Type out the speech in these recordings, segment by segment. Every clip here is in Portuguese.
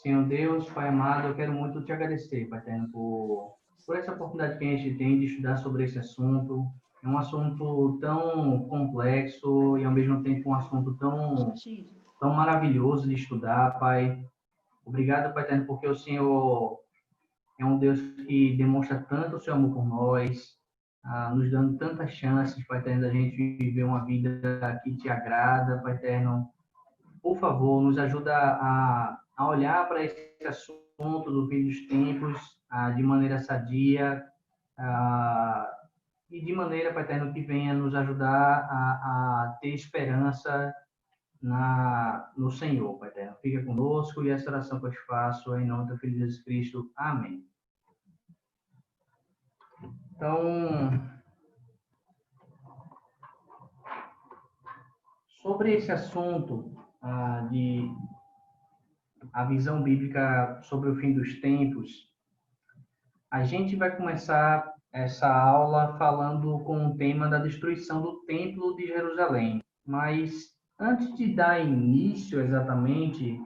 Senhor Deus, Pai amado, eu quero muito te agradecer, Pai eterno, por essa oportunidade que a gente tem de estudar sobre esse assunto. É um assunto tão complexo e, ao mesmo tempo, um assunto tão maravilhoso de estudar, Pai. Obrigado, Pai eterno, porque o Senhor é um Deus que demonstra tanto o seu amor por nós, nos dando tantas chances, Pai eterno, da gente viver uma vida que te agrada, Pai eterno. Por favor, nos ajuda a olhar para esse assunto do fim dos tempos de maneira sadia e de maneira, Pai eterno, que venha nos ajudar a ter esperança no Senhor, Pai eterno. Fica conosco e essa oração que eu te faço é em nome do Filho de Jesus Cristo. Amém. Então, sobre esse assunto de a visão bíblica sobre o fim dos tempos, a gente vai começar essa aula falando com o tema da destruição do Templo de Jerusalém. Mas antes de dar início exatamente,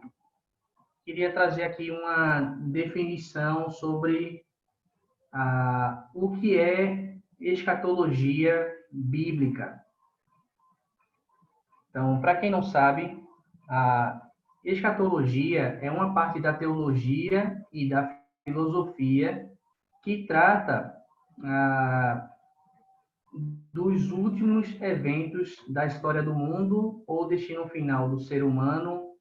queria trazer aqui uma definição sobre o que é escatologia bíblica. Então, para quem não sabe, a escatologia é uma parte da teologia e da filosofia que trata dos últimos eventos da história do mundo ou destino final do ser humano,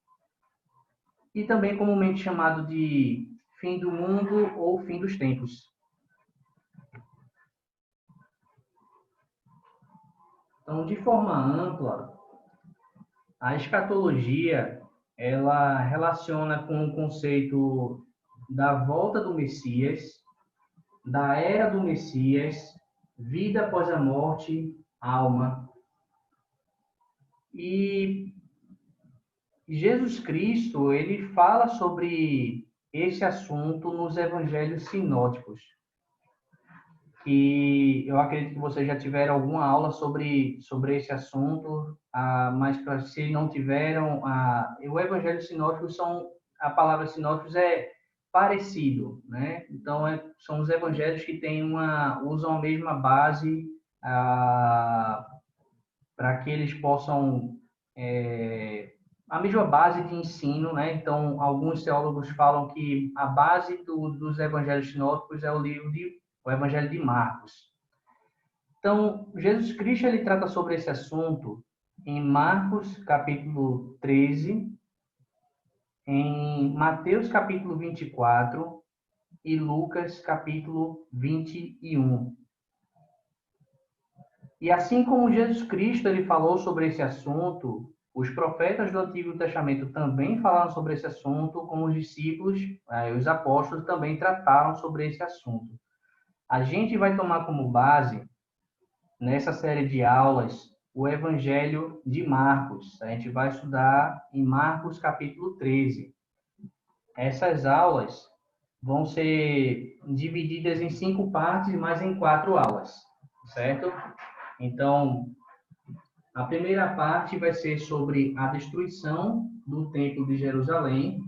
e também comumente chamado de fim do mundo ou fim dos tempos. Então, de forma ampla, a escatologia ela relaciona com o conceito da volta do Messias, da era do Messias, vida após a morte, alma. E Jesus Cristo, ele fala sobre esse assunto nos evangelhos sinóticos. E eu acredito que vocês já tiveram alguma aula sobre esse assunto, mas se não tiveram, o evangelho sinótico a palavra sinóticos é parecido, né? Então, são os evangelhos que usam a mesma base para que eles possam a mesma base de ensino, né? Então, alguns teólogos falam que a base dos evangelhos sinóticos é o Evangelho de Marcos. Então, Jesus Cristo ele trata sobre esse assunto em Marcos, capítulo 13, em Mateus, capítulo 24 e Lucas, capítulo 21. E assim como Jesus Cristo ele falou sobre esse assunto, os profetas do Antigo Testamento também falaram sobre esse assunto, como os discípulos, os apóstolos também trataram sobre esse assunto. A gente vai tomar como base, nessa série de aulas, o Evangelho de Marcos. A gente vai estudar em Marcos, capítulo 13. Essas aulas vão ser divididas em 5 partes, mas em 4 aulas, certo? Então, a primeira parte vai ser sobre a destruição do Templo de Jerusalém,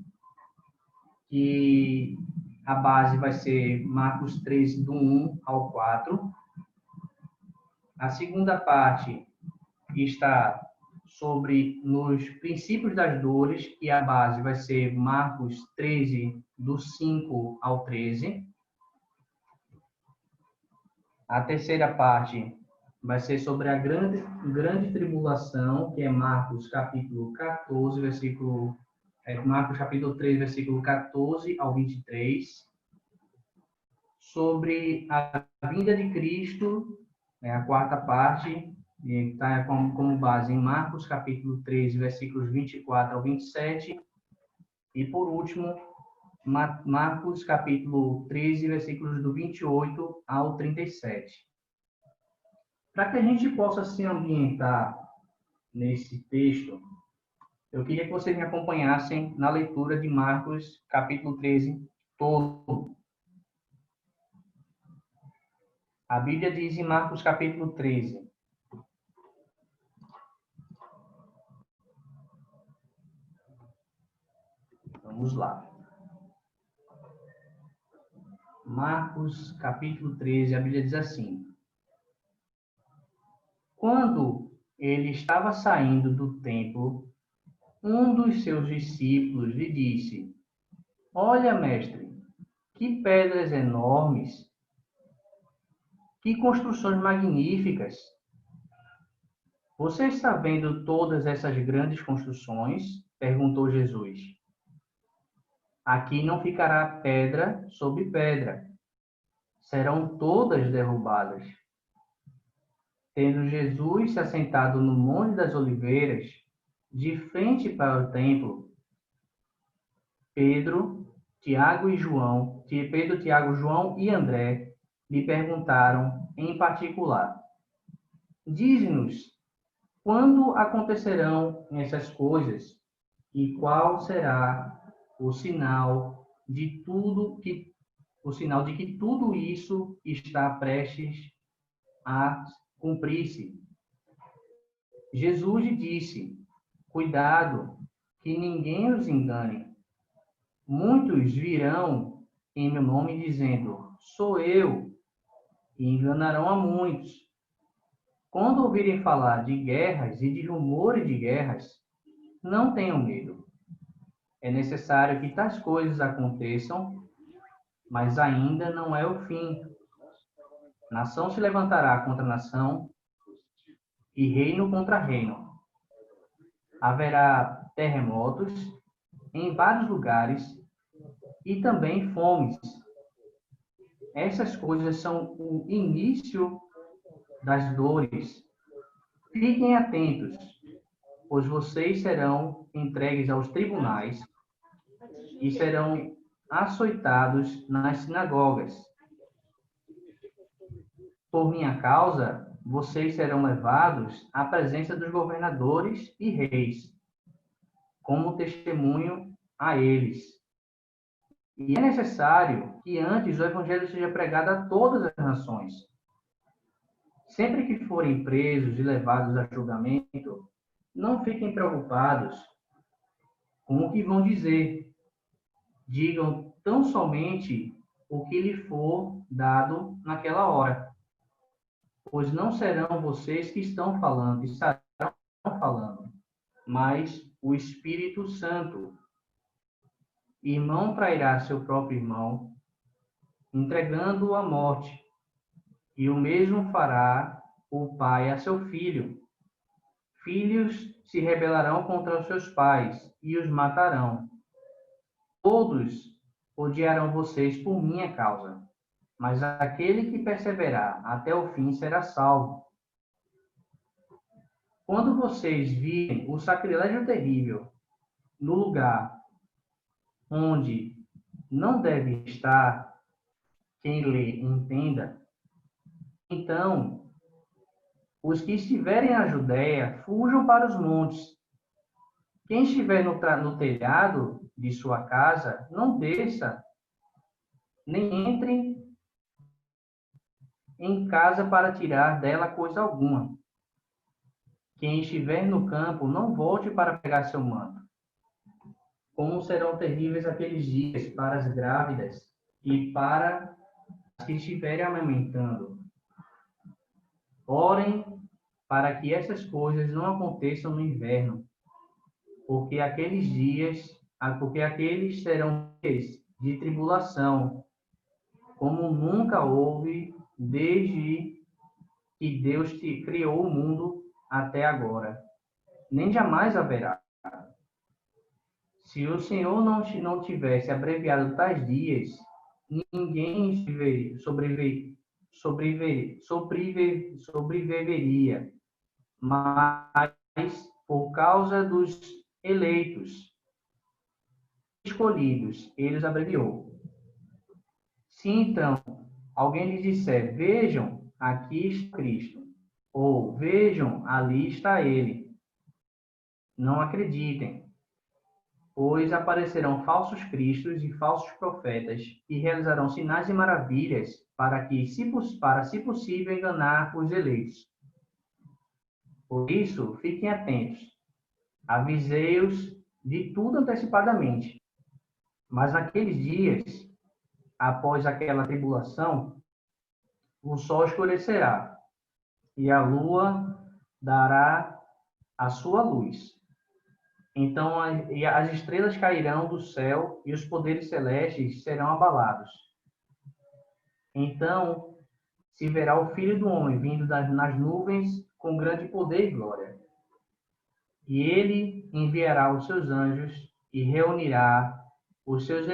que a base vai ser Marcos 13, do 1 ao 4. A segunda parte está sobre nos princípios das dores, e a base vai ser Marcos 13, do 5 ao 13. A terceira parte vai ser sobre a grande tribulação, que é Marcos capítulo 14, Marcos capítulo 3, versículo 14 ao 23. Sobre a vinda de Cristo, a quarta parte, está como base em Marcos capítulo 13, versículos 24 ao 27. E por último, Marcos capítulo 13, versículos do 28 ao 37. Para que a gente possa se ambientar nesse texto, eu queria que vocês me acompanhassem na leitura de Marcos, capítulo 13, todo. A Bíblia diz em Marcos, capítulo 13. Vamos lá. Marcos, capítulo 13, a Bíblia diz assim: Quando ele estava saindo do templo, um dos seus discípulos lhe disse: Olha, mestre, que pedras enormes, que construções magníficas. Você está vendo todas essas grandes construções? Perguntou Jesus. Aqui não ficará pedra sobre pedra, serão todas derrubadas. Tendo Jesus se assentado no Monte das Oliveiras, de frente para o templo, Pedro, Tiago, João e André lhe perguntaram em particular: Dize-nos, quando acontecerão essas coisas e qual será o sinal de que tudo isso está prestes a cumprir-se? Jesus lhe disse: Cuidado, que ninguém os engane. Muitos virão em meu nome dizendo: Sou eu, e enganarão a muitos. Quando ouvirem falar de guerras e de rumores de guerras, não tenham medo. É necessário que tais coisas aconteçam, mas ainda não é o fim. Nação se levantará contra nação e reino contra reino. Haverá terremotos em vários lugares e também fomes. Essas coisas são o início das dores. Fiquem atentos, pois vocês serão entregues aos tribunais e serão açoitados nas sinagogas. Por minha causa, vocês serão levados à presença dos governadores e reis, como testemunho a eles. E é necessário que antes o evangelho seja pregado a todas as nações. Sempre que forem presos e levados a julgamento, não fiquem preocupados com o que vão dizer. Digam tão somente o que lhe for dado naquela hora. Pois não serão vocês que estarão falando, mas o Espírito Santo. Irmão trairá seu próprio irmão, entregando-o à morte, e o mesmo fará o pai a seu filho. Filhos se rebelarão contra os seus pais e os matarão. Todos odiarão vocês por minha causa, mas aquele que perseverar até o fim será salvo. Quando vocês virem o sacrilégio terrível no lugar onde não deve estar, quem lê entenda, então os que estiverem na Judéia fujam para os montes. Quem estiver no telhado de sua casa, não desça, nem entre em casa para tirar dela coisa alguma. Quem estiver no campo, não volte para pegar seu manto. Como serão terríveis aqueles dias para as grávidas e para as que estiverem amamentando. Orem para que essas coisas não aconteçam no inverno, porque aqueles serão dias de tribulação, como nunca houve desde que Deus criou o mundo até agora, nem jamais haverá. Se o Senhor não tivesse abreviado tais dias, ninguém sobreviveria. Mas, por causa dos eleitos, escolhidos, ele os abreviou. Se então alguém lhe disser: Vejam, aqui está Cristo, ou Vejam, ali está ele, não acreditem, pois aparecerão falsos cristos e falsos profetas e realizarão sinais e maravilhas para, se possível, enganar os eleitos. Por isso, fiquem atentos. Avisei-os de tudo antecipadamente. Mas naqueles dias após aquela tribulação, o sol escurecerá e a lua dará a sua luz. Então, as estrelas cairão do céu e os poderes celestes serão abalados. Então, se verá o Filho do Homem vindo nas nuvens com grande poder e glória. E ele enviará os seus anjos e reunirá os seus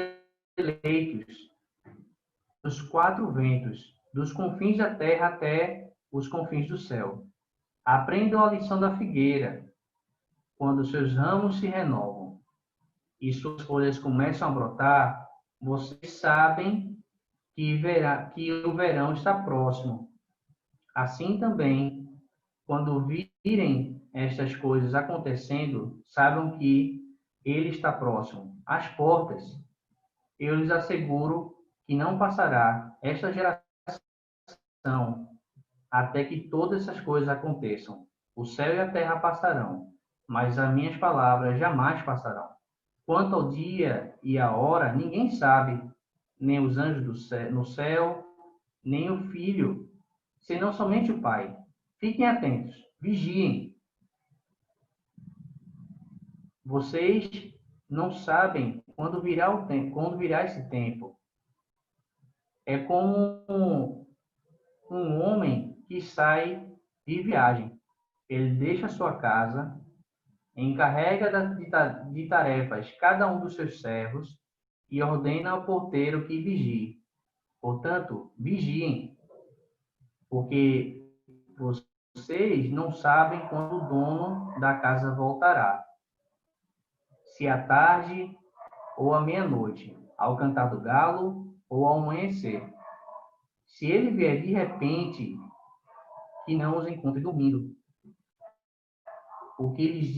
eleitos dos quatro ventos, dos confins da terra até os confins do céu. Aprendam a lição da figueira, quando seus ramos se renovam e suas folhas começam a brotar, vocês sabem que o verão está próximo. Assim também, quando virem estas coisas acontecendo, saibam que ele está próximo, às portas. Eu lhes asseguro que não passará esta geração até que todas essas coisas aconteçam. O céu e a terra passarão, mas as minhas palavras jamais passarão. Quanto ao dia e à hora, ninguém sabe, nem os anjos no céu, nem o Filho, senão somente o Pai. Fiquem atentos, vigiem. Vocês não sabem quando virá o tempo, quando virá esse tempo. É como um homem que sai de viagem. Ele deixa sua casa, encarrega de tarefas cada um dos seus servos e ordena ao porteiro que vigie. Portanto, vigiem, porque vocês não sabem quando o dono da casa voltará. Se à tarde ou à meia-noite, ao cantar do galo ou ao amanhecer. Se ele vier de repente, que não os encontre dormindo. O que lhes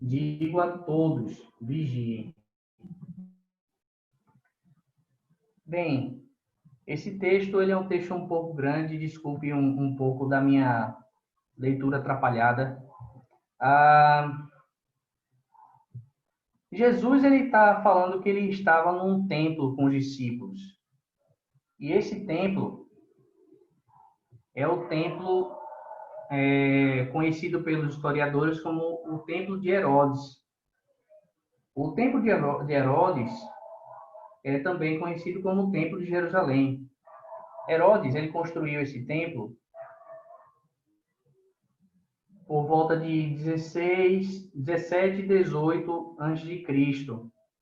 digo a todos, vigiem. Bem, esse texto ele é um texto um pouco grande, desculpe um pouco da minha leitura atrapalhada. Jesus ele está falando que ele estava num templo com os discípulos. E esse templo é o templo conhecido pelos historiadores como o Templo de Herodes. O Templo de Herodes é também conhecido como o Templo de Jerusalém. Herodes ele construiu esse templo por volta de 17 e 18 a.C.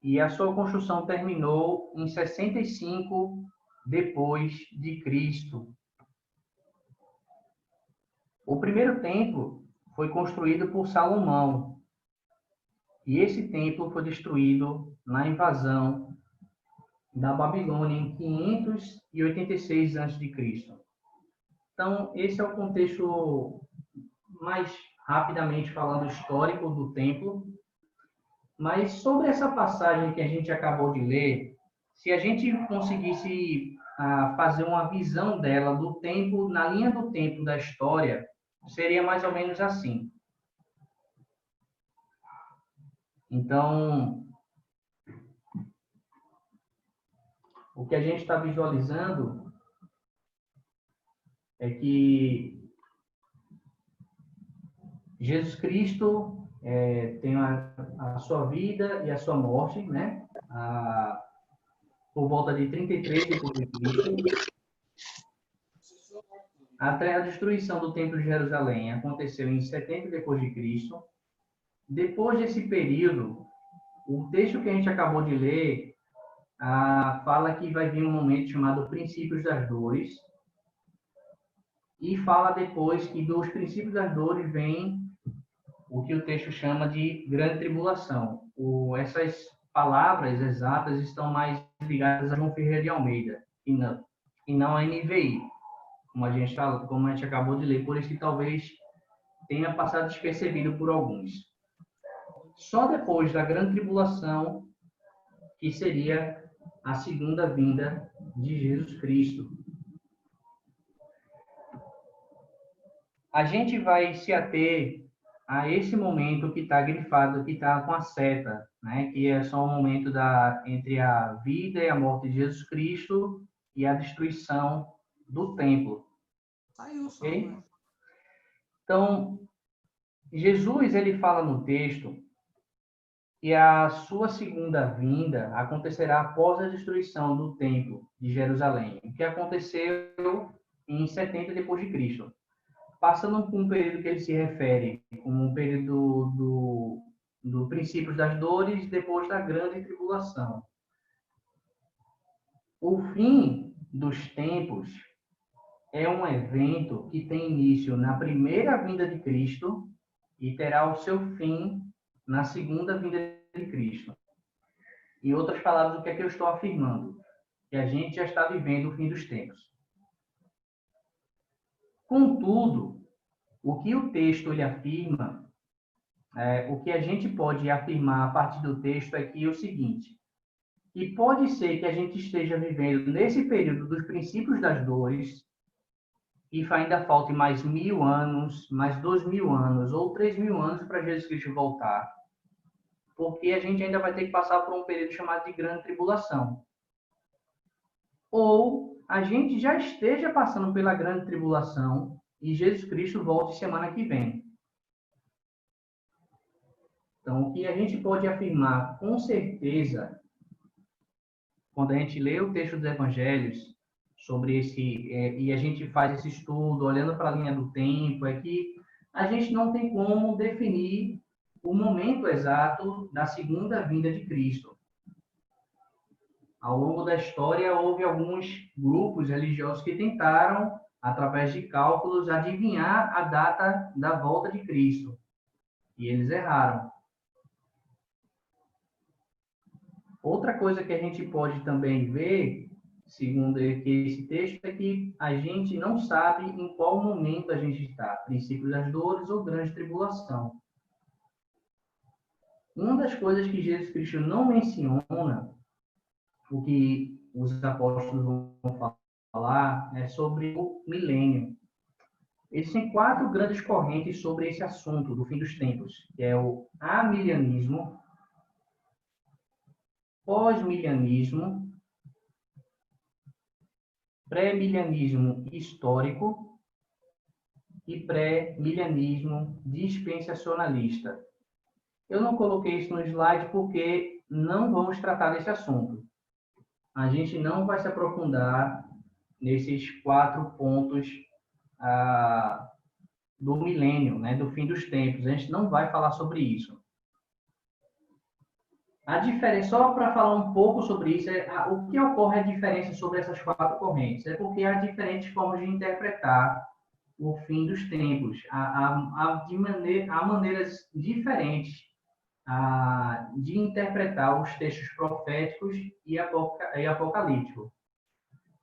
E a sua construção terminou em 65 depois de Cristo. O primeiro templo foi construído por Salomão. E esse templo foi destruído na invasão da Babilônia em 586 a.C. Então, esse é o contexto mais rapidamente falando histórico do templo. Mas sobre essa passagem que a gente acabou de ler, se a gente conseguisse fazer uma visão dela do tempo, na linha do tempo da história, seria mais ou menos assim. Então, o que a gente está visualizando é que Jesus Cristo tem a sua vida e a sua morte, né? Por volta de 33 depois de Cristo. Até a destruição do Templo de Jerusalém aconteceu em 70 depois de Cristo. Depois desse período, o texto que a gente acabou de ler fala que vai vir um momento chamado Princípios das Dores, e fala depois que dos princípios das dores vem o que o texto chama de grande tribulação. Essas palavras exatas estão mais ligadas a João Ferreira de Almeida, e não a NVI, como a gente acabou de ler, por isso que talvez tenha passado despercebido por alguns. Só depois da grande tribulação, que seria a segunda vinda de Jesus Cristo. A gente vai se ater a esse momento que está grifado, que está com a seta, né? Que é só o momento entre a vida e a morte de Jesus Cristo e a destruição do templo. Saiu o som, Ok? né? Então, Jesus ele fala no texto que a sua segunda vinda acontecerá após a destruição do templo de Jerusalém, o que aconteceu em 70 depois de Cristo, passando por um período que ele se refere como um período do princípio das dores depois da grande tribulação. O fim dos tempos é um evento que tem início na primeira vinda de Cristo e terá o seu fim na segunda vinda de Cristo. Em outras palavras, o que é que eu estou afirmando? Que a gente já está vivendo o fim dos tempos. Contudo, o que o texto ele afirma, o que a gente pode afirmar a partir do texto é que é o seguinte, que pode ser que a gente esteja vivendo nesse período dos princípios das dores e ainda falte mais 1000 anos, mais 2000 anos ou 3000 anos para Jesus Cristo voltar, porque a gente ainda vai ter que passar por um período chamado de grande tribulação. Ou a gente já esteja passando pela grande tribulação e Jesus Cristo volte semana que vem. Então, o que a gente pode afirmar com certeza, quando a gente lê o texto dos evangelhos, sobre e a gente faz esse estudo, olhando para a linha do tempo, é que a gente não tem como definir o momento exato da segunda vinda de Cristo. Ao longo da história, houve alguns grupos religiosos que tentaram, através de cálculos, adivinhar a data da volta de Cristo. E eles erraram. Outra coisa que a gente pode também ver, segundo esse texto, é que a gente não sabe em qual momento a gente está, princípio das dores ou grande tribulação. Uma das coisas que Jesus Cristo não menciona, o que os apóstolos vão falar, é sobre o milênio. Existem 4 grandes correntes sobre esse assunto do fim dos tempos, que é o amilianismo, pós-milianismo, pré-milianismo histórico e pré-milianismo dispensacionalista. Eu não coloquei isso no slide porque não vamos tratar desse assunto. A gente não vai se aprofundar nesses 4 pontos do milênio, né, do fim dos tempos. A gente não vai falar sobre isso. A diferença, só para falar um pouco sobre isso, o que ocorre a diferença sobre essas 4 correntes? É porque há diferentes formas de interpretar o fim dos tempos. Há maneiras diferentes de interpretar os textos proféticos e apocalípticos.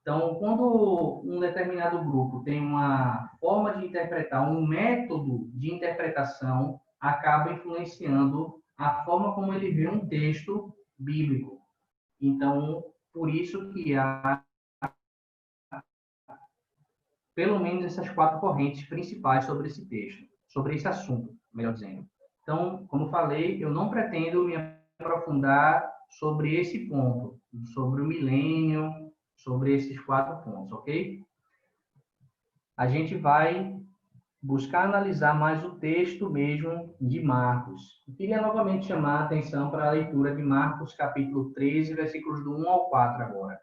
Então, quando um determinado grupo tem uma forma de interpretar, um método de interpretação, acaba influenciando a forma como ele vê um texto bíblico. Então, por isso que há pelo menos essas 4 correntes principais sobre esse texto, sobre esse assunto, melhor dizendo. Então, como falei, eu não pretendo me aprofundar sobre esse ponto, sobre o milênio, sobre esses 4 pontos, ok? A gente vai buscar analisar mais o texto mesmo de Marcos. Eu queria novamente chamar a atenção para a leitura de Marcos, capítulo 13, versículos do 1 ao 4 agora.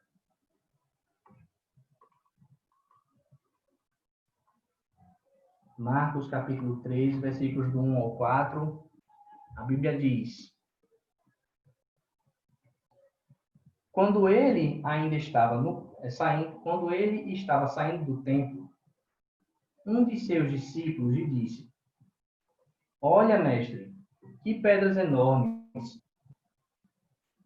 Marcos, capítulo 13, versículos do 1 ao 4. A Bíblia diz: Quando ele ainda estava quando ele estava saindo do templo, um de seus discípulos lhe disse: Olha, mestre, que pedras enormes,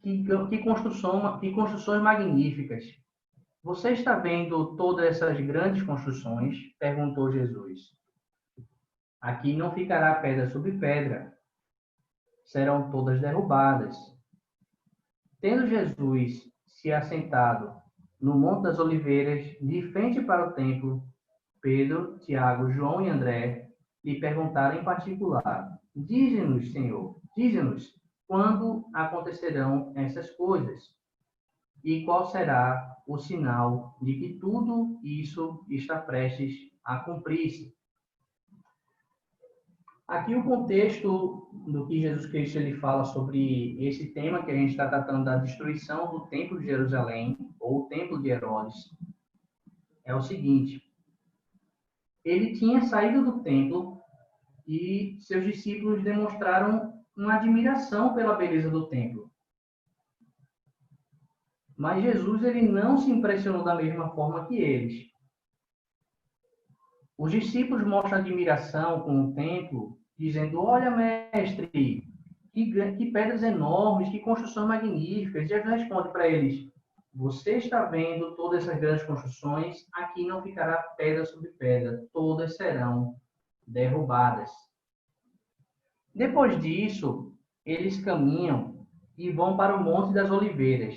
que construções magníficas. Você está vendo todas essas grandes construções? Perguntou Jesus. Aqui não ficará pedra sobre pedra, serão todas derrubadas. Tendo Jesus se assentado no Monte das Oliveiras, de frente para o templo, Pedro, Tiago, João e André lhe perguntaram em particular: Dize-nos, Senhor, dize-nos, quando acontecerão essas coisas? E qual será o sinal de que tudo isso está prestes a cumprir-se? Aqui o contexto do que Jesus Cristo ele fala sobre esse tema que a gente está tratando da destruição do Templo de Jerusalém, ou o Templo de Herodes, é o seguinte: ele tinha saído do templo e seus discípulos demonstraram uma admiração pela beleza do templo. Mas Jesus ele não se impressionou da mesma forma que eles. Os discípulos mostram admiração com o templo, dizendo: Olha, mestre, que pedras enormes, que construções magníficas. Jesus responde para eles: Você está vendo todas essas grandes construções? Aqui não ficará pedra sobre pedra, todas serão derrubadas. Depois disso, eles caminham e vão para o Monte das Oliveiras.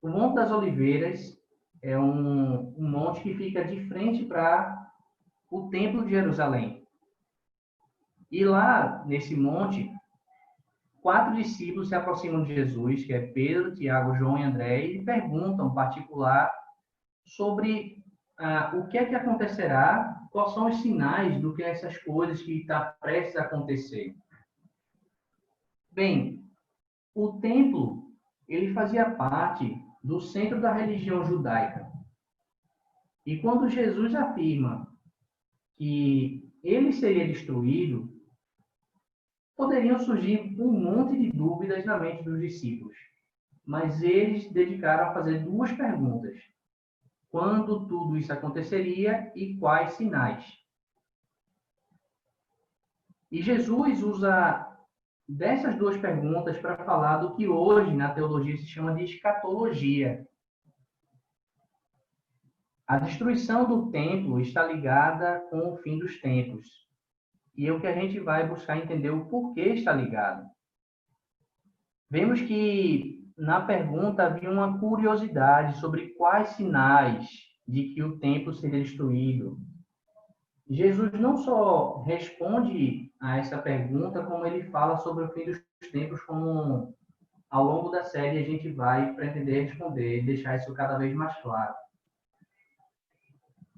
O Monte das Oliveiras é um monte que fica de frente para o Templo de Jerusalém. E lá, nesse monte, 4 discípulos se aproximam de Jesus, que é Pedro, Tiago, João e André, e perguntam em particular sobre o que é que acontecerá, quais são os sinais do que essas coisas que está prestes a acontecer. Bem, o templo, ele fazia parte do centro da religião judaica. E quando Jesus afirma que ele seria destruído, poderiam surgir um monte de dúvidas na mente dos discípulos. Mas eles dedicaram a fazer 2 perguntas: quando tudo isso aconteceria e quais sinais? E Jesus usa dessas 2 perguntas para falar do que hoje na teologia se chama de escatologia. A destruição do templo está ligada com o fim dos tempos. E é o que a gente vai buscar entender o porquê está ligado. Vemos que na pergunta havia uma curiosidade sobre quais sinais de que o templo seria destruído. Jesus não só responde a essa pergunta, como ele fala sobre o fim dos tempos, como ao longo da série a gente vai pretender responder e deixar isso cada vez mais claro.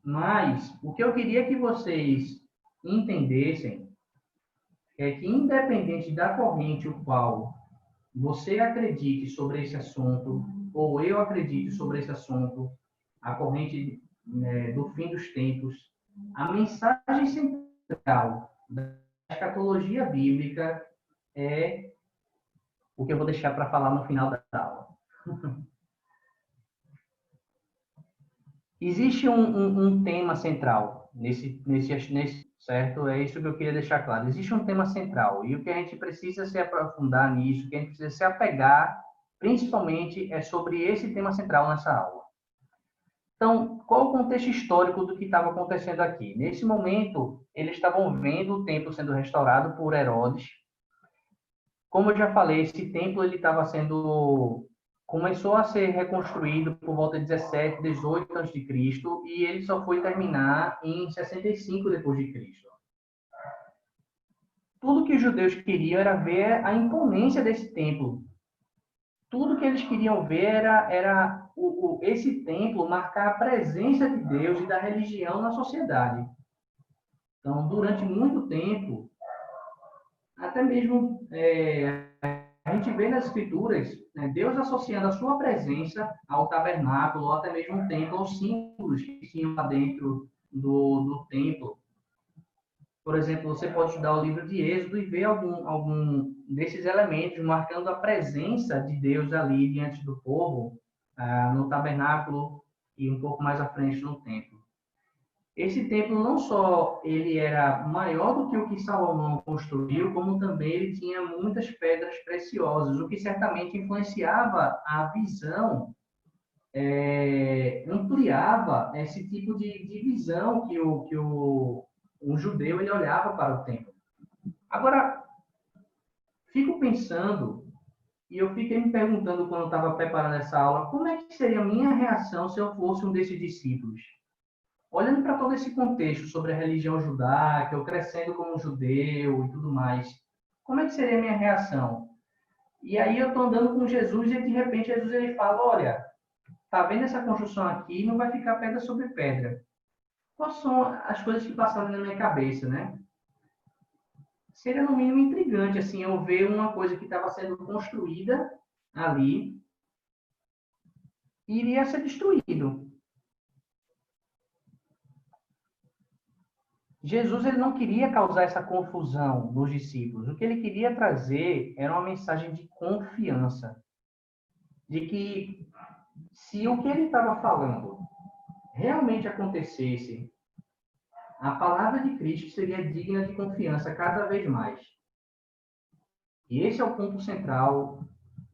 Mas o que eu queria que vocês entendessem é que, independente da corrente o qual você acredite sobre esse assunto, ou eu acredite sobre esse assunto, a corrente do fim dos tempos, a mensagem central da escatologia bíblica é o que eu vou deixar para falar no final da aula. Existe um tema central nesse, certo? É isso que eu queria deixar claro. Existe um tema central e o que a gente precisa se aprofundar nisso, o que a gente precisa se apegar, principalmente, é sobre esse tema central nessa aula. Então, qual o contexto histórico do que estava acontecendo aqui? Nesse momento, eles estavam vendo o templo sendo restaurado por Herodes. Como eu já falei, esse templo ele estava sendo começou a ser reconstruído por volta de 17, 18 a.C. e ele só foi terminar em 65 depois de Cristo. Tudo que os judeus queriam era ver a imponência desse templo. Tudo que eles queriam ver era esse templo marcar a presença de Deus e da religião na sociedade. Então, durante muito tempo, até mesmo a gente vê nas escrituras, né, Deus associando a sua presença ao tabernáculo, ou até mesmo o templo, aos símbolos que tinham lá dentro do templo. Por exemplo, você pode estudar o livro de Êxodo e ver algum desses elementos marcando a presença de Deus ali diante do povo, no tabernáculo e um pouco mais à frente no templo. Esse templo não só ele era maior do que o que Salomão construiu, como também ele tinha muitas pedras preciosas, o que certamente influenciava a visão, ampliava esse tipo de visão que um judeu ele olhava para o templo. Agora, fico pensando, e eu fiquei me perguntando quando eu estava preparando essa aula, como é que seria a minha reação se eu fosse um desses discípulos? olhando para todo esse contexto sobre a religião judaica, eu crescendo como judeu e tudo mais, como é que seria a minha reação? E aí eu estou andando com Jesus e de repente Jesus ele fala, olha, tá vendo essa construção aqui? Não vai ficar pedra sobre pedra. Quais são as coisas que passaram na minha cabeça, né? Seria no mínimo intrigante, assim, eu ver uma coisa que estava sendo construída ali e iria ser destruído. Jesus ele não queria causar essa confusão nos discípulos. O que ele queria trazer era uma mensagem de confiança, de que se o que ele estava falando realmente acontecesse, a palavra de Cristo seria digna de confiança cada vez mais. E esse é o ponto central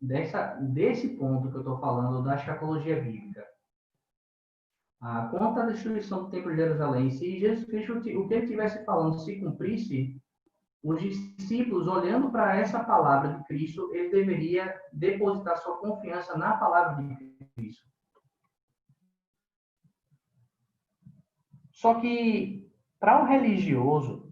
desse ponto que eu estou falando da escatologia bíblica. Quanto à destruição do Templo de Jerusalém, se Jesus Cristo, o que ele estivesse falando, se cumprisse, os discípulos, olhando para essa palavra de Cristo, ele deveria depositar sua confiança na palavra de Cristo. Só que, para um religioso,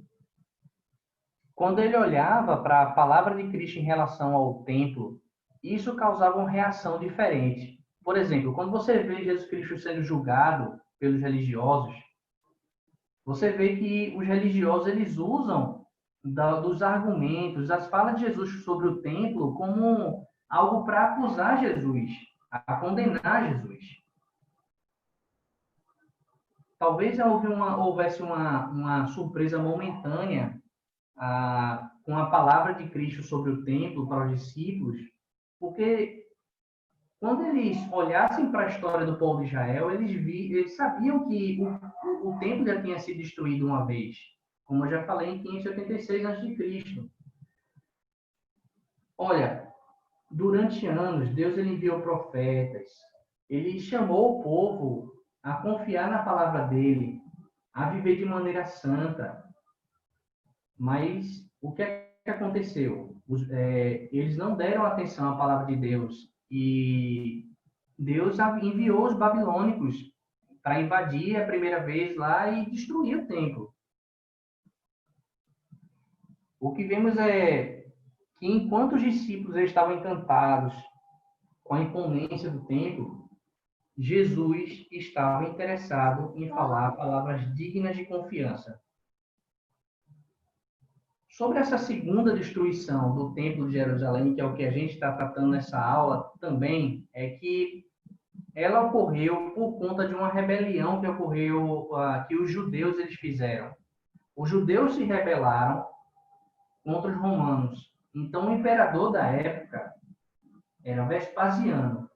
quando ele olhava para a palavra de Cristo em relação ao templo, isso causava uma reação diferente. Por exemplo, quando você vê Jesus Cristo sendo julgado pelos religiosos, você vê que os religiosos eles usam dos argumentos, das falas de Jesus sobre o templo como algo para acusar Jesus, a condenar Jesus. Talvez houvesse uma surpresa momentânea com a palavra de Cristo sobre o templo para os discípulos, porque quando eles olhassem para a história do povo de Israel, eles sabiam que o templo já tinha sido destruído uma vez, como eu já falei, em 586 a.C. Olha, durante anos, Deus ele enviou profetas, ele chamou o povo a confiar na palavra dele, a viver de maneira santa. Mas o que é que aconteceu? Eles não deram atenção à palavra de Deus e Deus enviou os babilônicos para invadir a primeira vez lá e destruir o templo. O que vemos é que enquanto os discípulos estavam encantados com a imponência do templo, Jesus estava interessado em falar palavras dignas de confiança. Sobre essa segunda destruição do Templo de Jerusalém, que é o que a gente está tratando nessa aula também, é que ela ocorreu por conta de uma rebelião que ocorreu, que os judeus eles fizeram. Os judeus se rebelaram contra os romanos. Então, o imperador da época era Vespasiano.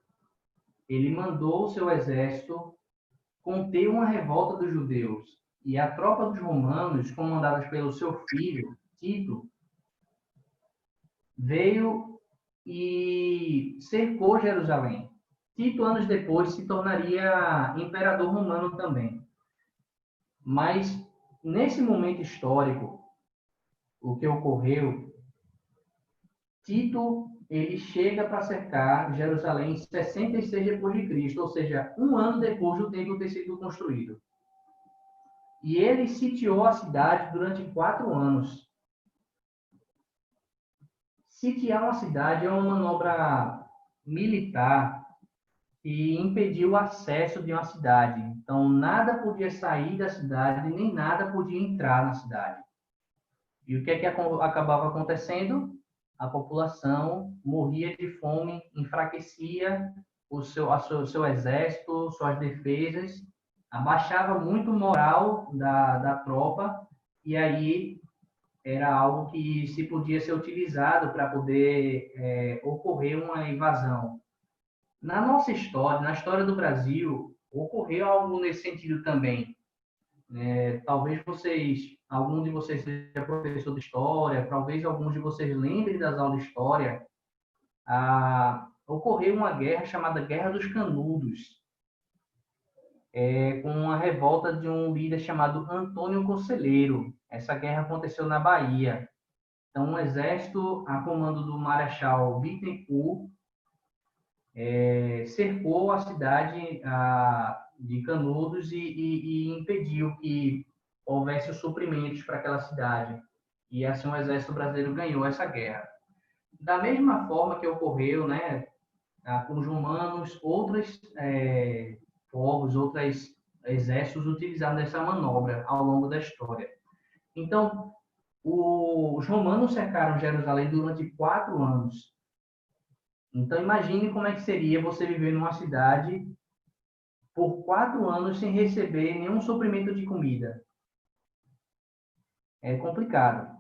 Ele mandou o seu exército conter uma revolta dos judeus. E a tropa dos romanos, comandada pelo seu filho, Tito, veio e cercou Jerusalém. Tito, anos depois, se tornaria imperador romano também. Mas, nesse momento histórico, o que ocorreu, Tito ele chega para cercar Jerusalém em 66 depois de Cristo, ou seja, um ano depois do templo ter sido construído. E ele sitiou a cidade durante 4 anos. Sitiar uma cidade é uma manobra militar que impediu o acesso de uma cidade. Então, nada podia sair da cidade, nem nada podia entrar na cidade. E o que é que acabava acontecendo? A população morria de fome, enfraquecia seu exército, suas defesas, abaixava muito o moral da tropa, e aí era algo que se podia ser utilizado para poder ocorrer uma invasão. Na nossa história, na história do Brasil, ocorreu algo nesse sentido também. Talvez algum de vocês seja professor de história, talvez alguns de vocês lembrem das aulas de história. Ocorreu uma guerra chamada Guerra dos Canudos, com uma revolta de um líder chamado Antônio Conselheiro. Essa guerra aconteceu na Bahia. Então, um exército a comando do Marechal Bittencourt cercou a cidade de Canudos e impediu que houvesse os suprimentos para aquela cidade. E assim o exército brasileiro ganhou essa guerra. Da mesma forma que ocorreu, né, com os romanos, outros povos, outros exércitos utilizaram essa manobra ao longo da história. Então, os romanos cercaram Jerusalém durante 4 anos. Então, imagine como é que seria você viver numa cidade por 4 anos sem receber nenhum suprimento de comida. É complicado.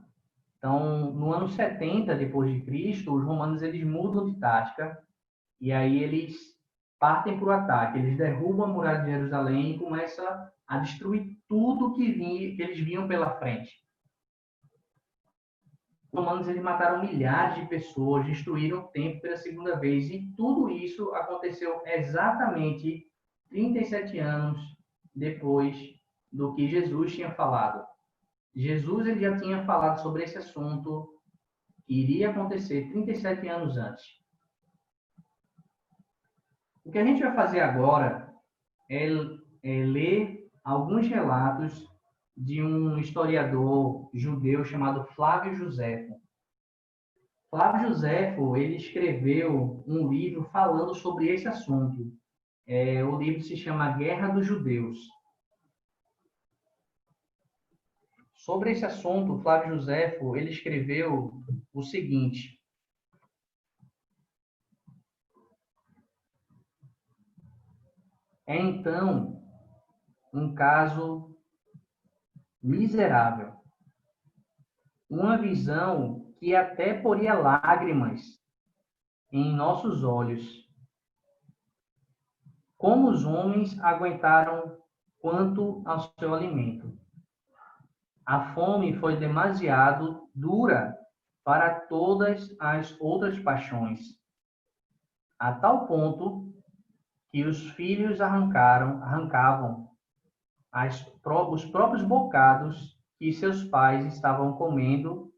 Então, no ano 70 depois de Cristo, os romanos eles mudam de tática e aí eles partem para o ataque. Eles derrubam a muralha de Jerusalém e começam a destruir tudo que eles vinham pela frente. Os romanos eles mataram milhares de pessoas, destruíram o templo pela segunda vez e tudo isso aconteceu exatamente 37 anos depois do que Jesus tinha falado. Jesus ele já tinha falado sobre esse assunto que iria acontecer 37 anos antes. O que a gente vai fazer agora é ler alguns relatos de um historiador judeu chamado Flávio Josefo. Flávio Josefo, ele escreveu um livro falando sobre esse assunto. O livro se chama Guerra dos Judeus. Sobre esse assunto, Flávio Josefo, ele escreveu o seguinte: é então um caso miserável, uma visão que até poria lágrimas em nossos olhos. Como os homens aguentaram quanto ao seu alimento? A fome foi demasiado dura para todas as outras paixões, a tal ponto que os filhos arrancavam os próprios bocados que seus pais estavam comendo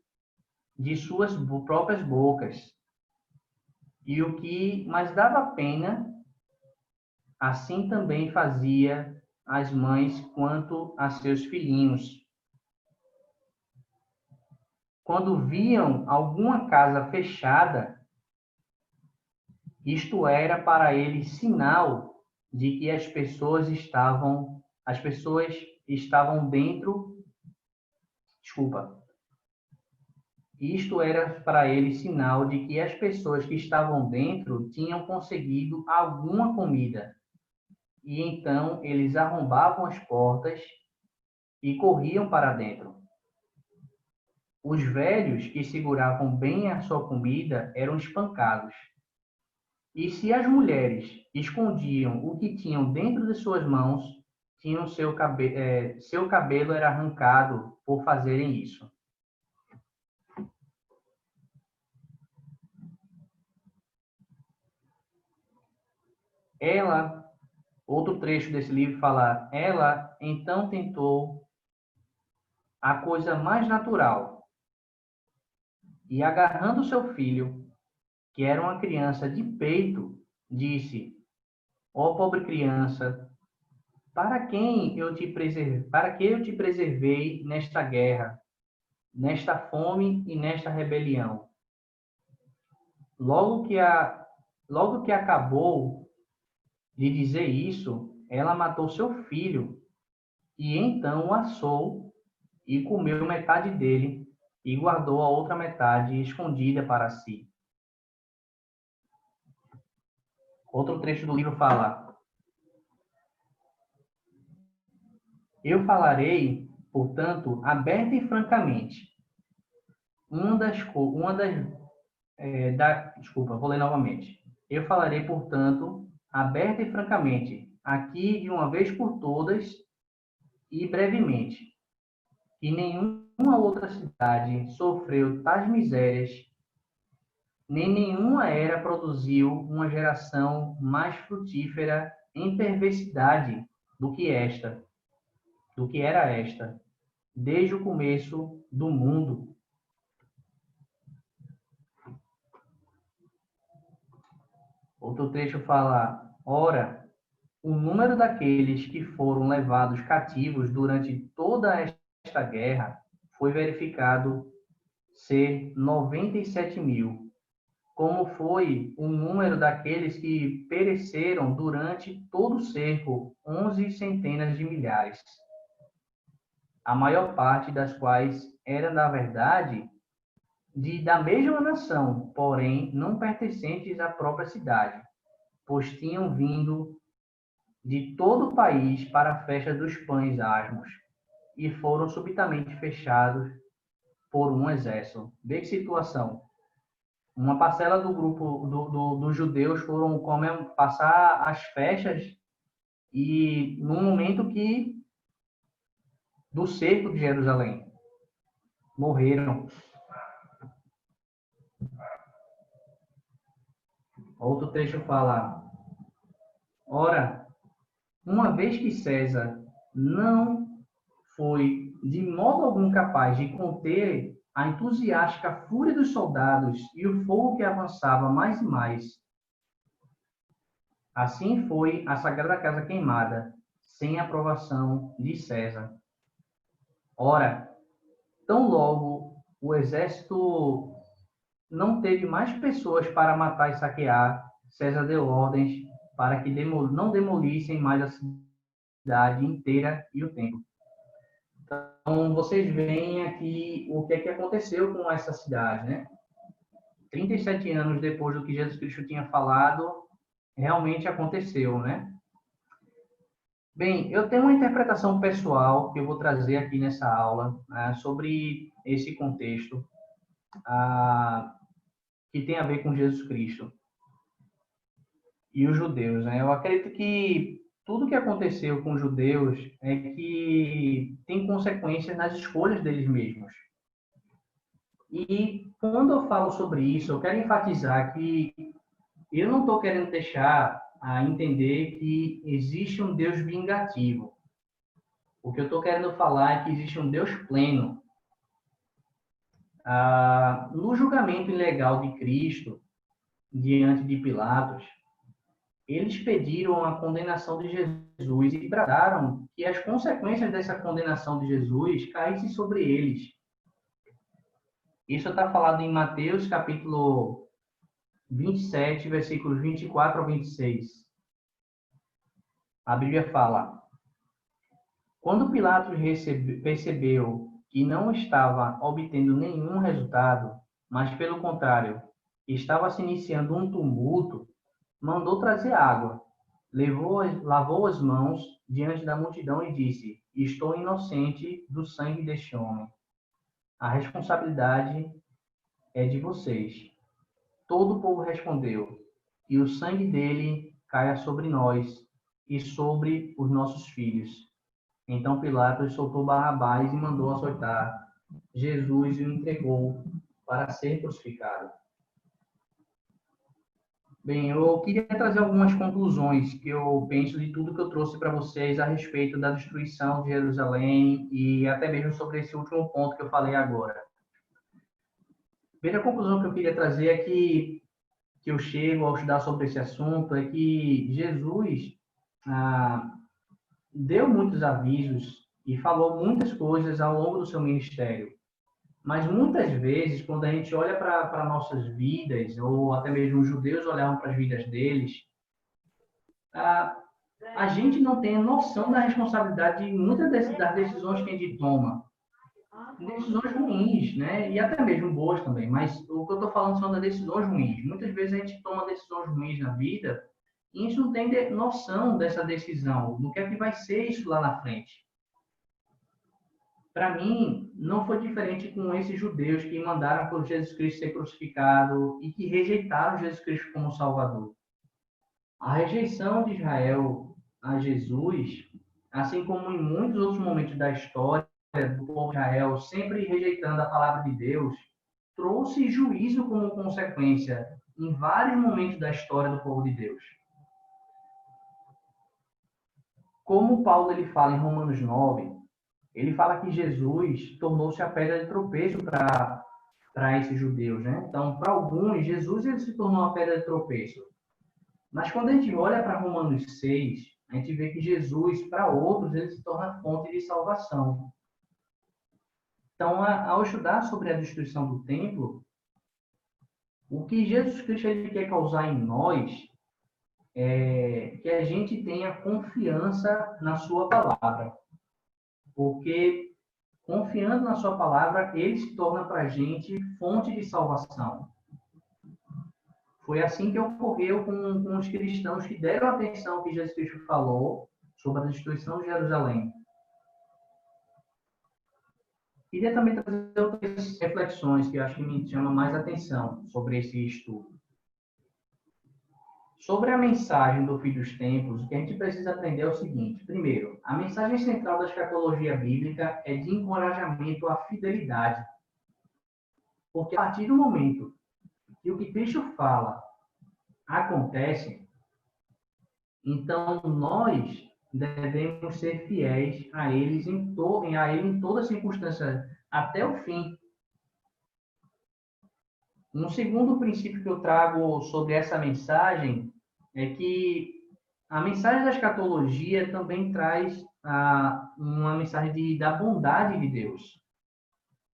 de suas próprias bocas. E o que mais dava pena, assim também fazia as mães quanto a seus filhinhos. Quando viam alguma casa fechada, isto era para eles sinal de que as pessoas estavam dentro, desculpa. Isto era para eles sinal de que as pessoas que estavam dentro tinham conseguido alguma comida. E então eles arrombavam as portas e corriam para dentro. Os velhos que seguravam bem a sua comida eram espancados. E se as mulheres escondiam o que tinham dentro de suas mãos, seu cabelo era arrancado por fazerem isso. Outro trecho desse livro fala, ela então tentou a coisa mais natural e agarrando seu filho, que era uma criança de peito, disse, ó pobre criança, para que eu te preservei nesta guerra, nesta fome e nesta rebelião? Logo que acabou de dizer isso, ela matou seu filho e então o assou e comeu metade dele e guardou a outra metade escondida para si. Outro trecho do livro fala: eu falarei, portanto, aberta e francamente. Desculpa, vou ler novamente. Eu falarei, portanto, aberta e francamente, aqui de uma vez por todas e brevemente, que nenhuma outra cidade sofreu tais misérias, nem nenhuma era produziu uma geração mais frutífera em perversidade do que era esta, desde o começo do mundo. Outro trecho fala: ora, o número daqueles que foram levados cativos durante toda esta guerra foi verificado ser 97.000, como foi o número daqueles que pereceram durante todo o cerco, 11 centenas de milhares, a maior parte das quais era, na verdade, da mesma nação, porém não pertencentes à própria cidade, pois tinham vindo de todo o país para a festa dos pães asmos, e foram subitamente fechados por um exército. Vê que situação. Uma parcela do grupo dos judeus foram passar as festas e no momento que do cerco de Jerusalém morreram. Outro trecho fala: ora, uma vez que César não foi de modo algum capaz de conter a entusiástica fúria dos soldados e o fogo que avançava mais e mais, assim foi a Sagrada Casa queimada, sem aprovação de César. Ora, tão logo o exército não teve mais pessoas para matar e saquear, César deu ordens para que não demolissem mais a cidade inteira e o templo. Então, vocês veem aqui o que é que aconteceu com essa cidade, né? 37 anos depois do que Jesus Cristo tinha falado, realmente aconteceu, né? Bem, eu tenho uma interpretação pessoal que eu vou trazer aqui nessa aula, sobre esse contexto, que tem a ver com Jesus Cristo e os judeus, né? Eu acredito que tudo que aconteceu com os judeus é que tem consequências nas escolhas deles mesmos. E quando eu falo sobre isso, eu quero enfatizar que eu não estou querendo deixar a entender que existe um Deus vingativo. O que eu estou querendo falar é que existe um Deus pleno. No julgamento ilegal de Cristo, diante de Pilatos, eles pediram a condenação de Jesus e bradaram que as consequências dessa condenação de Jesus caíssem sobre eles. Isso está falado em Mateus, capítulo 27, versículos 24 ao 26. A Bíblia fala: quando Pilatos percebeu que não estava obtendo nenhum resultado, mas, pelo contrário, estava se iniciando um tumulto, mandou trazer água, lavou as mãos diante da multidão e disse: estou inocente do sangue deste homem. A responsabilidade é de vocês. Todo o povo respondeu: e o sangue dele caia sobre nós e sobre os nossos filhos. Então Pilatos soltou Barrabás e mandou açoitar Jesus e o entregou para ser crucificado. Bem, eu queria trazer algumas conclusões que eu penso de tudo que eu trouxe para vocês a respeito da destruição de Jerusalém e até mesmo sobre esse último ponto que eu falei agora. A primeira conclusão que eu queria trazer é que eu chego ao estudar sobre esse assunto é que Jesus deu muitos avisos e falou muitas coisas ao longo do seu ministério. Mas muitas vezes, quando a gente olha para nossas vidas, ou até mesmo os judeus olhavam para as vidas deles, a gente não tem noção da responsabilidade de muitas das decisões que a gente toma. Decisões ruins, né? E até mesmo boas também. Mas o que eu estou falando são das decisões ruins. Muitas vezes a gente toma decisões ruins na vida e a gente não tem noção dessa decisão, do que é que vai ser isso lá na frente. Para mim, não foi diferente com esses judeus que mandaram por Jesus Cristo ser crucificado e que rejeitaram Jesus Cristo como Salvador. A rejeição de Israel a Jesus, assim como em muitos outros momentos da história do povo de Israel, sempre rejeitando a palavra de Deus, trouxe juízo como consequência em vários momentos da história do povo de Deus. Como Paulo ele fala em Romanos 9, ele fala que Jesus tornou-se a pedra de tropeço para esses judeus, né? Então, para alguns, Jesus ele se tornou a pedra de tropeço. Mas quando a gente olha para Romanos 6, a gente vê que Jesus, para outros, ele se torna fonte de salvação. Então, ao estudar sobre a destruição do templo, o que Jesus Cristo ele quer causar em nós é que a gente tenha confiança na sua palavra. Porque, confiando na sua palavra, ele se torna para a gente fonte de salvação. Foi assim que ocorreu com os cristãos que deram atenção ao que Jesus Cristo falou sobre a destruição de Jerusalém. Queria também trazer outras reflexões que eu acho que me chamam mais atenção sobre esse estudo. Sobre a mensagem do Fim dos Tempos, o que a gente precisa aprender é o seguinte. Primeiro, a mensagem central da escatologia bíblica é de encorajamento à fidelidade. Porque a partir do momento que o que Cristo fala acontece, então nós devemos ser fiéis a ele em toda circunstância, até o fim. Um segundo princípio que eu trago sobre essa mensagem é que a mensagem da escatologia também traz uma mensagem da bondade de Deus.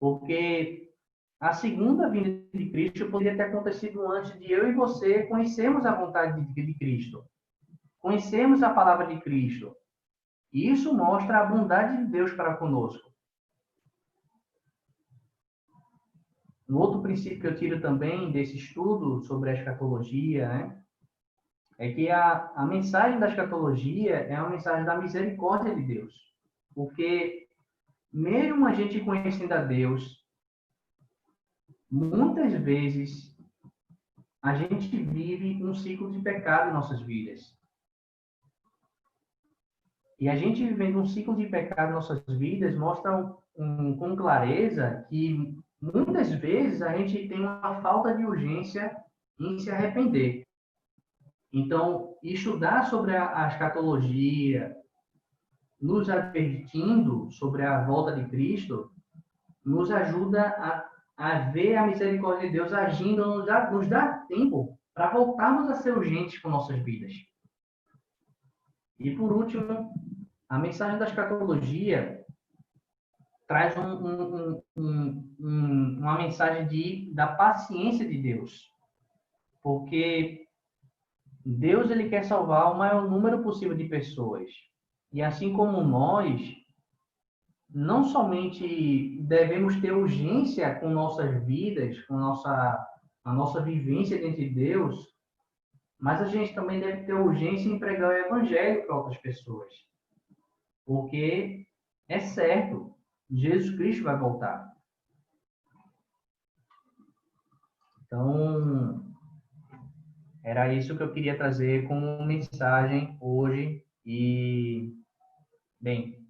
Porque a segunda vinda de Cristo poderia ter acontecido antes de eu e você conhecermos a vontade de Cristo. Conhecermos a palavra de Cristo. E isso mostra a bondade de Deus para conosco. Um outro princípio que eu tiro também desse estudo sobre a escatologia, né, é que a mensagem da escatologia é uma mensagem da misericórdia de Deus. Porque mesmo a gente conhecendo a Deus, muitas vezes a gente vive um ciclo de pecado em nossas vidas. E a gente vivendo um ciclo de pecado em nossas vidas mostra com clareza que muitas vezes a gente tem uma falta de urgência em se arrepender. Então, estudar sobre a escatologia, nos advertindo sobre a volta de Cristo, nos ajuda a ver a misericórdia de Deus agindo, nos dá tempo para voltarmos a ser urgentes com nossas vidas. E, por último, a mensagem da escatologia traz uma mensagem da paciência de Deus. Porque Deus ele quer salvar o maior número possível de pessoas. E assim como nós, não somente devemos ter urgência com nossas vidas, com a nossa vivência dentro de Deus, mas a gente também deve ter urgência em pregar o evangelho para outras pessoas. Porque é certo, Jesus Cristo vai voltar. Então, era isso que eu queria trazer como mensagem hoje. E, bem,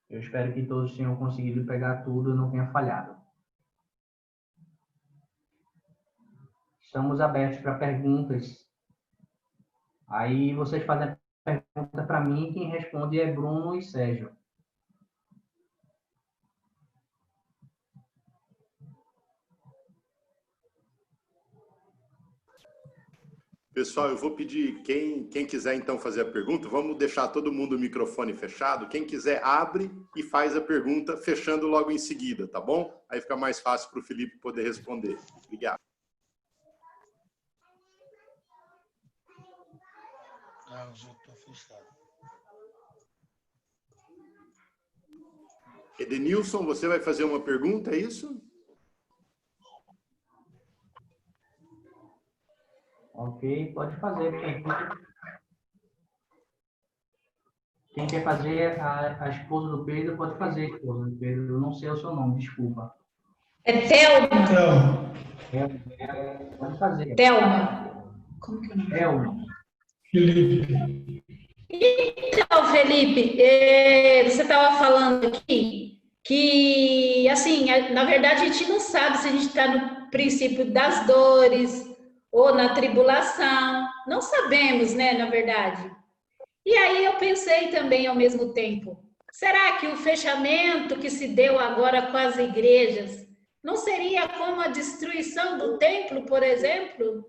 eu espero que todos tenham conseguido pegar tudo e não tenha falhado. Estamos abertos para perguntas. Aí vocês fazem a pergunta para mim, quem responde é Bruno e Sérgio. Pessoal, eu vou pedir, quem quiser então fazer a pergunta, vamos deixar todo mundo o microfone fechado. Quem quiser, abre e faz a pergunta, fechando logo em seguida, tá bom? Aí fica mais fácil para o Felipe poder responder. Obrigado. Eu já estou fechado. Edenilson, você vai fazer uma pergunta, é isso? Ok, pode fazer pergunta. Quem quer fazer, a esposa do Pedro, pode fazer, esposa do Pedro. Eu não sei o seu nome, desculpa. É Thelma. Pode fazer. Thelma. Como que é o nome? Thelma. Felipe. Então, Felipe, você estava falando aqui que, assim, na verdade a gente não sabe se a gente está no princípio das dores ou na tribulação. Não sabemos, né, na verdade. E aí eu pensei também ao mesmo tempo, será que o fechamento que se deu agora com as igrejas não seria como a destruição do templo, por exemplo?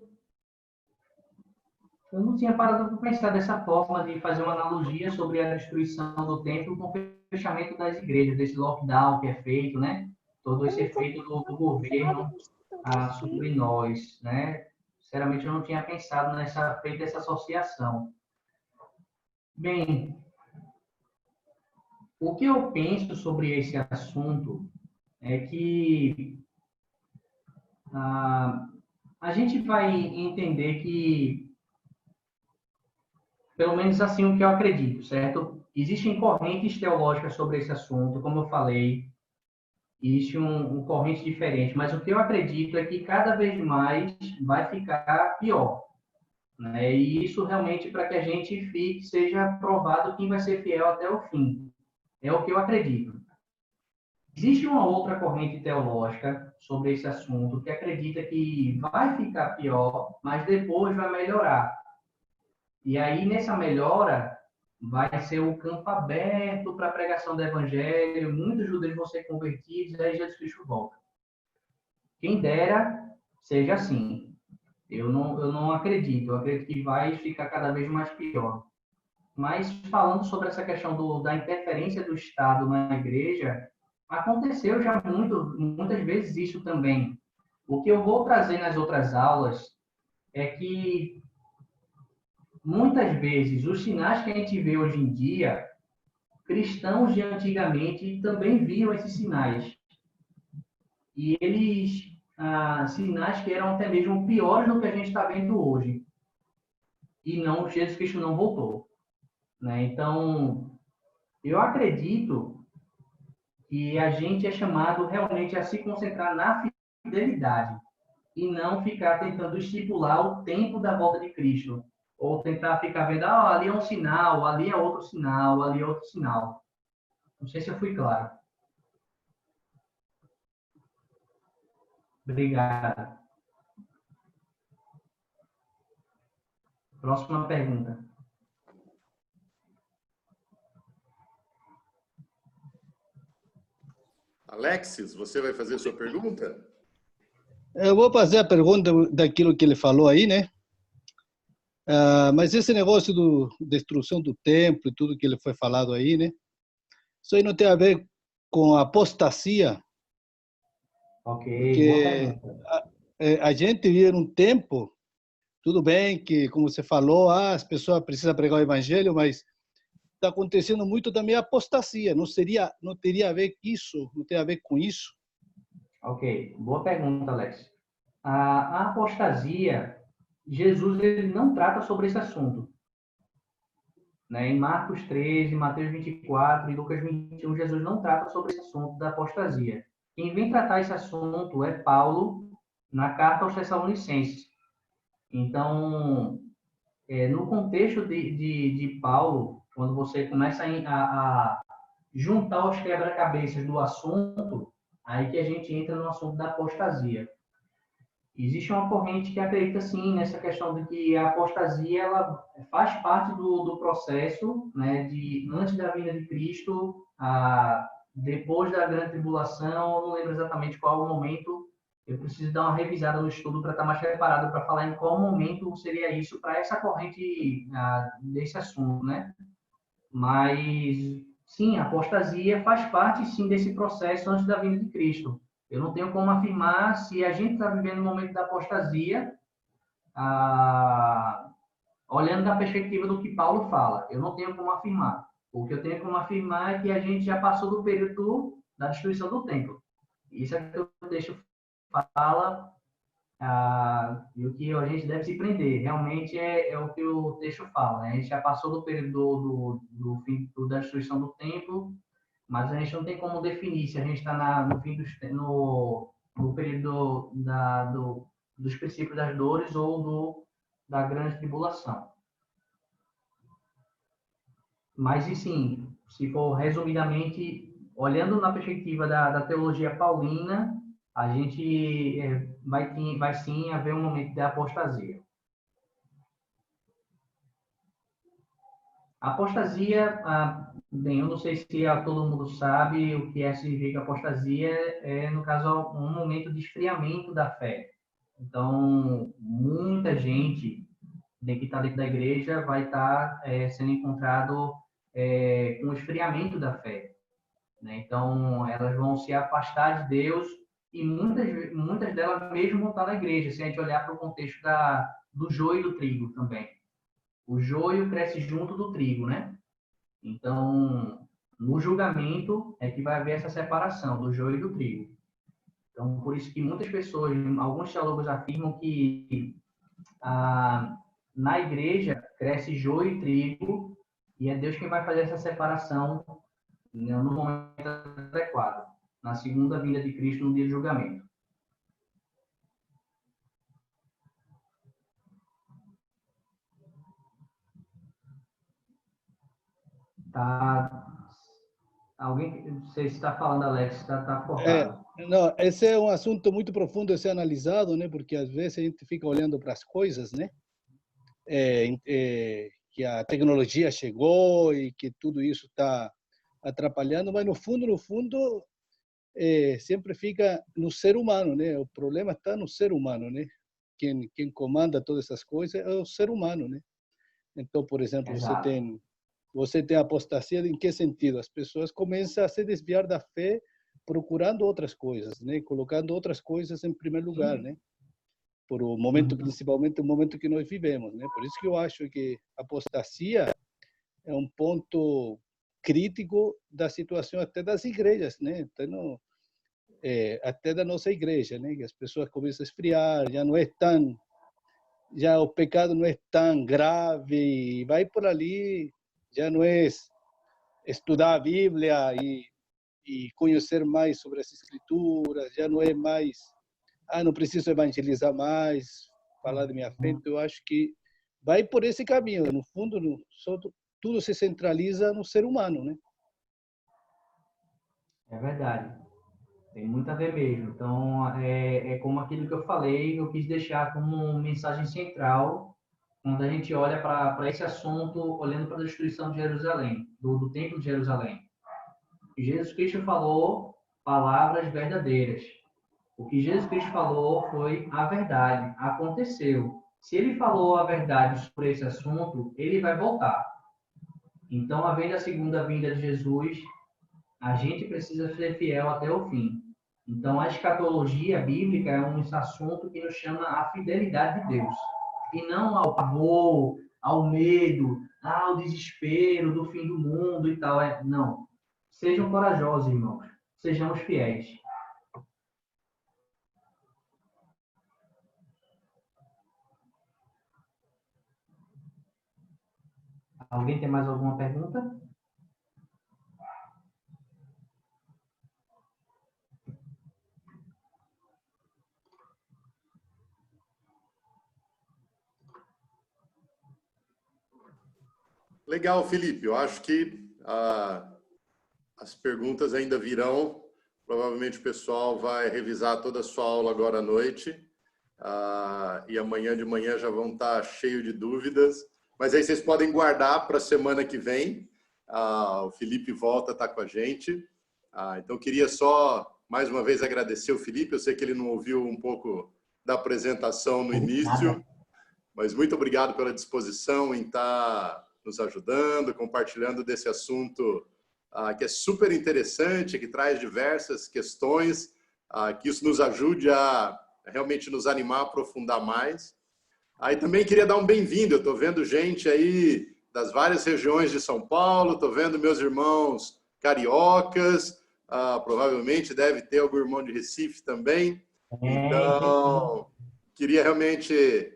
Eu não tinha parado para pensar dessa forma de fazer uma analogia sobre a destruição do templo com o fechamento das igrejas, desse lockdown que é feito, né? Todo esse efeito do governo sobre nós, né? Sinceramente, eu não tinha pensado feito essa associação. Bem, o que eu penso sobre esse assunto é que a gente vai entender que, pelo menos assim, o que eu acredito, certo? Existem correntes teológicas sobre esse assunto, como eu falei, existe um corrente diferente, mas o que eu acredito é que cada vez mais vai ficar pior, né? E isso realmente para que a gente seja provado quem vai ser fiel até o fim. É o que eu acredito. Existe uma outra corrente teológica sobre esse assunto que acredita que vai ficar pior, mas depois vai melhorar. E aí, nessa melhora, vai ser o campo aberto para a pregação do evangelho, muitos judeus vão ser convertidos, e aí Jesus Cristo volta. Quem dera seja assim. Eu não acredito. Eu acredito que vai ficar cada vez mais pior. Mas falando sobre essa questão da interferência do Estado na igreja, aconteceu já muitas vezes isso também. O que eu vou trazer nas outras aulas é que muitas vezes os sinais que a gente vê hoje em dia, cristãos de antigamente também viam esses sinais. E eles, sinais que eram até mesmo piores do que a gente está vendo hoje. E não, Jesus Cristo não voltou, né? Então, eu acredito que a gente é chamado realmente a se concentrar na fidelidade e não ficar tentando estipular o tempo da volta de Cristo, ou tentar ficar vendo, ali é um sinal, ali é outro sinal, ali é outro sinal. Não sei se eu fui claro. Obrigado. Próxima pergunta. Alexis, você vai fazer a sua pergunta? Eu vou fazer a pergunta daquilo que ele falou aí, né? Mas esse negócio da destruição do templo e tudo que ele foi falado aí, né? Isso aí não tem a ver com apostasia, Ok, boa porque pergunta. a gente vive num tempo, tudo bem que, como você falou, as pessoas precisam pregar o evangelho, mas está acontecendo muito também apostasia. Não teria a ver com isso, não tem a ver com isso? Ok, boa pergunta, Alex. A apostasia, Jesus ele não trata sobre esse assunto. Né? Em Marcos 13, Mateus 24 e Lucas 21, Jesus não trata sobre esse assunto da apostasia. Quem vem tratar esse assunto é Paulo, na carta aos Tessalonicenses. Então, no contexto de Paulo, quando você começa a juntar os quebra-cabeças do assunto, aí que a gente entra no assunto da apostasia. Existe uma corrente que acredita, sim, nessa questão de que a apostasia ela faz parte do processo, né, antes da vinda de Cristo, depois da grande tribulação, eu não lembro exatamente qual o momento, eu preciso dar uma revisada no estudo para estar mais preparado para falar em qual momento seria isso para essa corrente desse assunto, né? Mas, sim, a apostasia faz parte, sim, desse processo antes da vinda de Cristo. Eu não tenho como afirmar se a gente está vivendo o momento da apostasia, olhando da perspectiva do que Paulo fala. Eu não tenho como afirmar. O que eu tenho como afirmar é que a gente já passou do período da destruição do templo. Isso é o que o texto fala, e o que a gente deve se prender. Realmente é o que o texto fala. Né? A gente já passou do período do fim da destruição do templo, mas a gente não tem como definir se a gente está no fim no período dos princípios das dores ou da grande tribulação. Mas, e sim, se for resumidamente, olhando na perspectiva da teologia paulina, a gente vai sim haver um momento de apostasia. A apostasia, bem, eu não sei se todo mundo sabe o que significa apostasia, no caso, um momento de esfriamento da fé. Então, muita gente que está dentro da igreja vai estar sendo encontrado com o esfriamento da fé, né? Então, elas vão se afastar de Deus e muitas delas mesmo vão estar na igreja, se a gente olhar para o contexto do joio e do trigo também. O joio cresce junto do trigo, né? Então, no julgamento é que vai haver essa separação do joio e do trigo. Então, por isso que muitas pessoas, alguns teólogos afirmam que na igreja cresce joio e trigo e é Deus quem vai fazer essa separação, né, no momento adequado, na segunda vinda de Cristo no dia do julgamento. Tá. Alguém, não sei se está falando, Alex, está cortado. Não, esse é um assunto muito profundo a ser analisado, né? Porque às vezes a gente fica olhando para as coisas, né? Que a tecnologia chegou e que tudo isso está atrapalhando, mas no fundo, sempre fica no ser humano, né? O problema está no ser humano, né? Quem comanda todas essas coisas é o ser humano, né? Então, por exemplo, você tem apostasia em que sentido? As pessoas começam a se desviar da fé procurando outras coisas, né? Colocando outras coisas em primeiro lugar, né? Por o momento, principalmente o momento que nós vivemos, né? Por isso que eu acho que a apostasia é um ponto crítico da situação até das igrejas, né? Então, até da nossa igreja, né? Que as pessoas começam a esfriar, já o pecado não é tão grave, e vai por ali, já não é estudar a Bíblia e conhecer mais sobre as Escrituras, já não é mais, não preciso evangelizar mais, falar da minha fé. Então, eu acho que vai por esse caminho. No fundo, tudo se centraliza no ser humano, né? É verdade. Tem muito a ver mesmo. Então, é como aquilo que eu falei, eu quis deixar como mensagem central quando a gente olha para esse assunto, olhando para a destruição de Jerusalém, do Templo de Jerusalém. Jesus Cristo falou palavras verdadeiras. O que Jesus Cristo falou foi a verdade, aconteceu. Se ele falou a verdade sobre esse assunto, ele vai voltar. Então, havendo a segunda vinda de Jesus, a gente precisa ser fiel até o fim. Então, a escatologia bíblica é um assunto que nos chama à fidelidade de Deus. E não ao pavor, ao medo, ao desespero do fim do mundo e tal. Não. Sejam corajosos, irmãos. Sejamos fiéis. Alguém tem mais alguma pergunta? Legal, Felipe. Eu acho que as perguntas ainda virão. Provavelmente o pessoal vai revisar toda a sua aula agora à noite. E amanhã de manhã já vão estar cheio de dúvidas. Mas aí vocês podem guardar para a semana que vem. O Felipe volta a estar com a gente. Então, queria só, mais uma vez, agradecer o Felipe. Eu sei que ele não ouviu um pouco da apresentação no início. Mas muito obrigado pela disposição em estar nos ajudando, compartilhando desse assunto que é super interessante, que traz diversas questões, que isso nos ajude a realmente nos animar a aprofundar mais. Aí também queria dar um bem-vindo, eu estou vendo gente aí das várias regiões de São Paulo, estou vendo meus irmãos cariocas, provavelmente deve ter algum irmão de Recife também. Então, queria realmente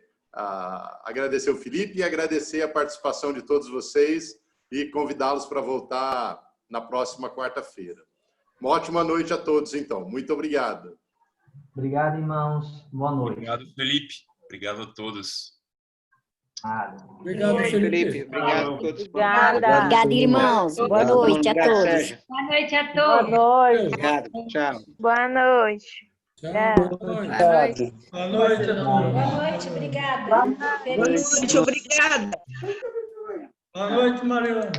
agradecer o Felipe e agradecer a participação de todos vocês e convidá-los para voltar na próxima quarta-feira. Uma ótima noite a todos, então. Muito obrigado. Obrigado, irmãos. Boa noite. Obrigado, Felipe. Obrigado a todos. Obrigado, Felipe. Obrigado a todos. Obrigada. Obrigado, irmãos. Boa noite a todos. Boa noite a todos. Boa noite. Obrigado. Tchau. Boa noite. Boa noite. Boa noite a todos. Boa noite, obrigada. Feliz. Obrigada. Boa noite, Mariana.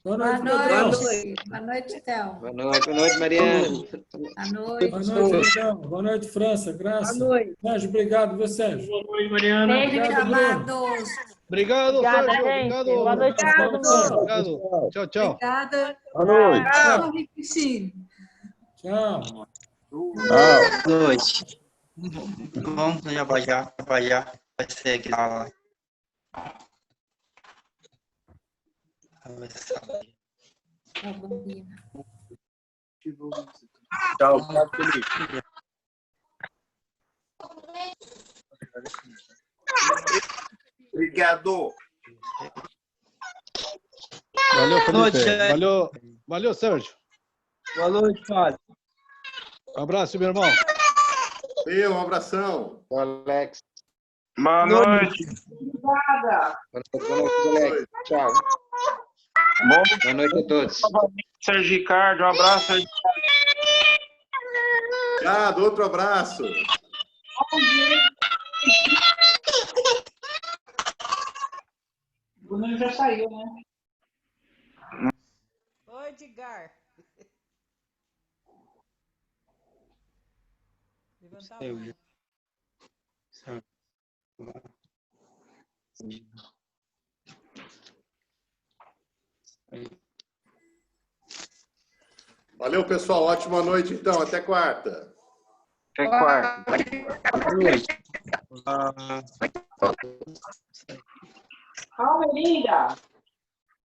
Boa noite. Boa noite, Théo. Boa noite, Mariana. Boa noite. Boa noite, Théo. Boa noite, França. Graça. Boa noite. Sérgio, obrigado. Você, Sérgio. Boa noite, Mariana. Beijo, amados. Obrigado, Obrigada, Sérgio. gente. Obrigado. Boa noite a todo mundo. Obrigado. Tchau, tchau. Obrigada. Boa noite. Tchau, Cristina. Tchau. Tchau. Boa noite. Vamos já. Vai ser aqui na aula. Tá bom, dia. Tchau, Felipe. Obrigado. Valeu, Boa noite, Felipe. Valeu, Sérgio. Boa noite, Fábio. Um abraço, meu irmão. Um abração. Alex. Boa noite. Boa noite, Alex. Tchau. Boa noite a todos. Sérgio Ricardo, um abraço, Sérgio. Obrigado, outro abraço. O Bruno já saiu, né? Oi, Edgar. Levantar a mão. Valeu, pessoal. Ótima noite, então. Até quarta. Até quarta. Boa noite. Calma, linda.